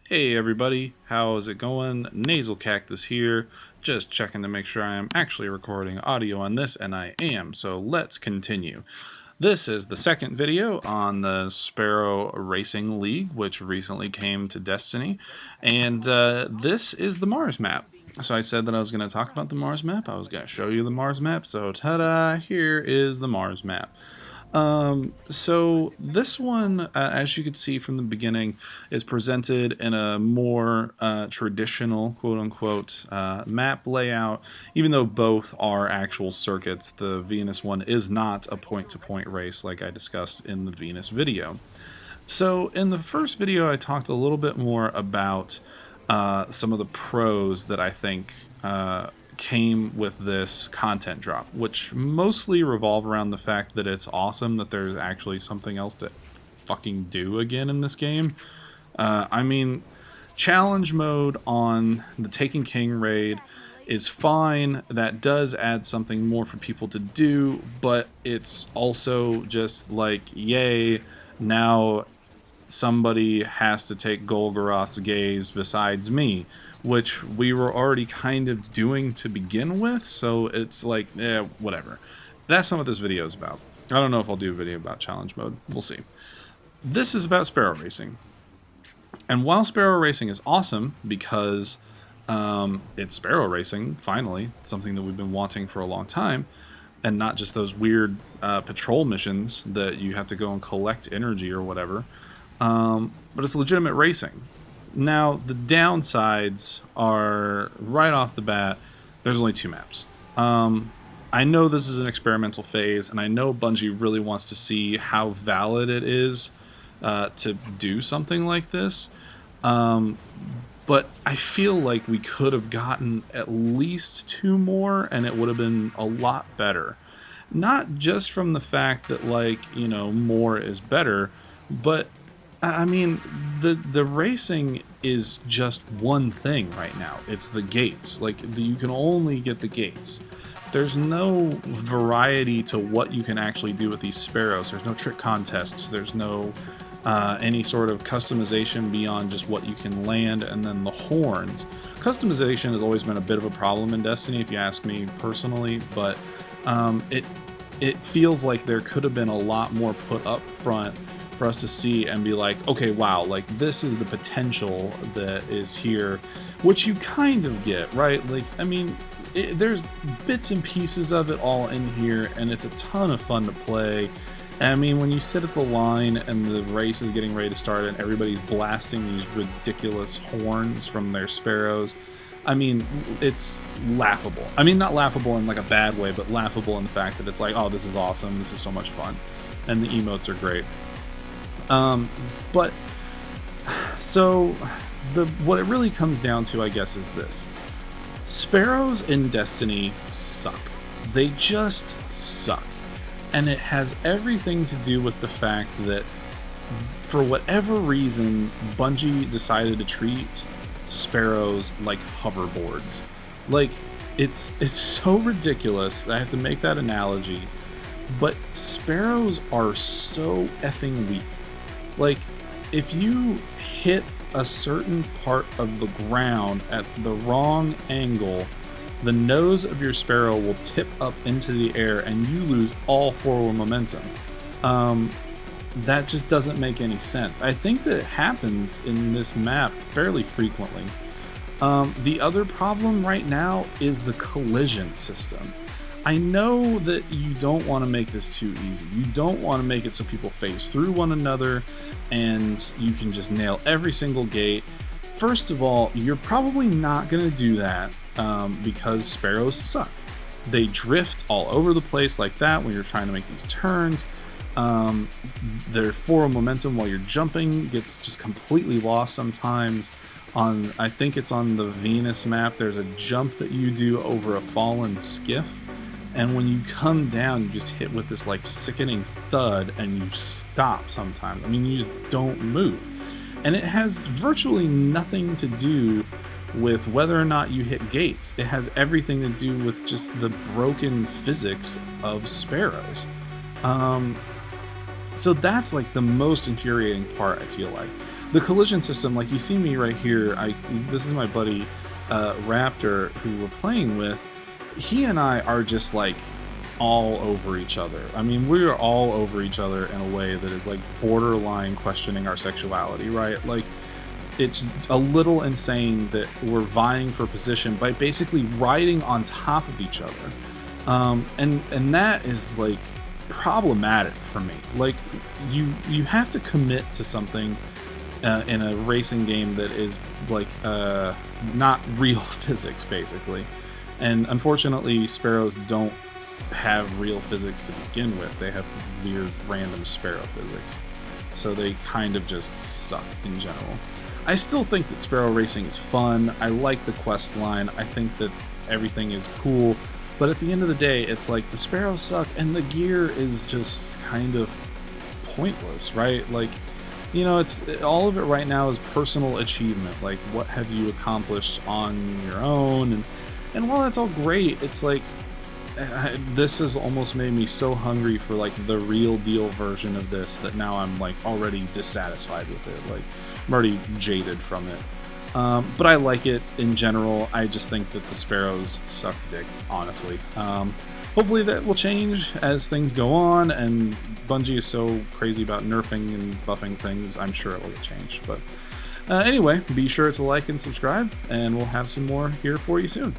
Hey everybody, how's it going? NasalCactus here, just checking to make sure I am actually recording audio on this, and I am, so let's continue. This is the second video on the Sparrow Racing League, which recently came to Destiny, and this is the Mars map. So I said that I was going to talk about the Mars map, I was going to show you the Mars map, so ta-da, here is the Mars map. So this one, as you could see from the beginning, is presented in a more traditional, quote-unquote, map layout, even though both are actual circuits. The Venus one is not a point-to-point race like I discussed in the Venus video. So in the first video, I talked a little bit more about some of the pros that I think came with this content drop, which mostly revolve around the fact that it's awesome that there's actually something else to fucking do again in this game. I mean, challenge mode on the Taken King raid is fine. That does add something more for people to do, but it's also just like, yay, now somebody has to take Golgoroth's gaze besides me, which we were already kind of doing to begin with, so it's like, whatever. That's not what this video is about. I don't know if I'll do a video about challenge mode. We'll see. This is about Sparrow Racing. And while Sparrow Racing is awesome because it's Sparrow Racing, finally, something that we've been wanting for a long time, and not just those weird patrol missions that you have to go and collect energy or whatever, but it's legitimate racing. Now, the downsides are, right off the bat, there's only 2 maps. I know this is an experimental phase, and I know Bungie really wants to see how valid it is to do something like this, but I feel like we could have gotten at least 2 more, and it would have been a lot better. Not just from the fact that, like, you know, more is better, but I mean, the racing is just one thing right now. It's the gates. Like, you can only get the gates. There's no variety to what you can actually do with these sparrows. There's no trick contests. There's no any sort of customization beyond just what you can land, and then the horns. Customization has always been a bit of a problem in Destiny, if you ask me personally, but it feels like there could have been a lot more put up front for us to see and be like, okay, wow, like this is the potential that is here, which you kind of get, right? Like, I mean, there's bits and pieces of it all in here, and it's a ton of fun to play. I mean, when you sit at the line and the race is getting ready to start and everybody's blasting these ridiculous horns from their sparrows, I mean, it's laughable. I mean, not laughable in like a bad way, but laughable in the fact that it's like, oh, this is awesome, this is so much fun, and the emotes are great. But so what it really comes down to, I guess, is this: sparrows in Destiny suck. They just suck. And it has everything to do with the fact that for whatever reason, Bungie decided to treat sparrows like hoverboards. Like, it's so ridiculous. I have to make that analogy. But sparrows are so effing weak. Like, if you hit a certain part of the ground at the wrong angle, the nose of your sparrow will tip up into the air and you lose all forward momentum. That just doesn't make any sense. I think that it happens in this map fairly frequently. The other problem right now is the collision system. I know that you don't want to make this too easy. You don't want to make it so people phase through one another and you can just nail every single gate. First of all, you're probably not going to do that because sparrows suck. They drift all over the place like that when you're trying to make these turns. Their forward momentum while you're jumping gets just completely lost sometimes. I think it's on the Venus map, there's a jump that you do over a fallen skiff. And when you come down, you just hit with this like sickening thud and you stop sometimes. I mean, you just don't move. And it has virtually nothing to do with whether or not you hit gates. It has everything to do with just the broken physics of sparrows. So that's like the most infuriating part, I feel like. The collision system, like you see me right here, this is my buddy Raptor who we're playing with. He and I are just like all over each other. I mean, we are all over each other in a way that is like borderline questioning our sexuality, right? Like, it's a little insane that we're vying for position by basically riding on top of each other. And that is like problematic for me. Like, you have to commit to something in a racing game that is like not real physics, basically. And unfortunately, sparrows don't have real physics to begin with. They have weird random sparrow physics, so they kind of just suck in general. I still think that Sparrow Racing is fun. I like the quest line. I think that everything is cool, but at the end of the day, it's like the sparrows suck and the gear is just kind of pointless, right? Like, you know, all of it right now is personal achievement. Like, what have you accomplished on your own? And while that's all great, it's like, this has almost made me so hungry for like the real deal version of this that now I'm like already dissatisfied with it. Like, I'm already jaded from it. But I like it in general. I just think that the sparrows suck dick, honestly. Hopefully that will change as things go on, and Bungie is so crazy about nerfing and buffing things, I'm sure it will get changed. But anyway, be sure to like and subscribe, and we'll have some more here for you soon.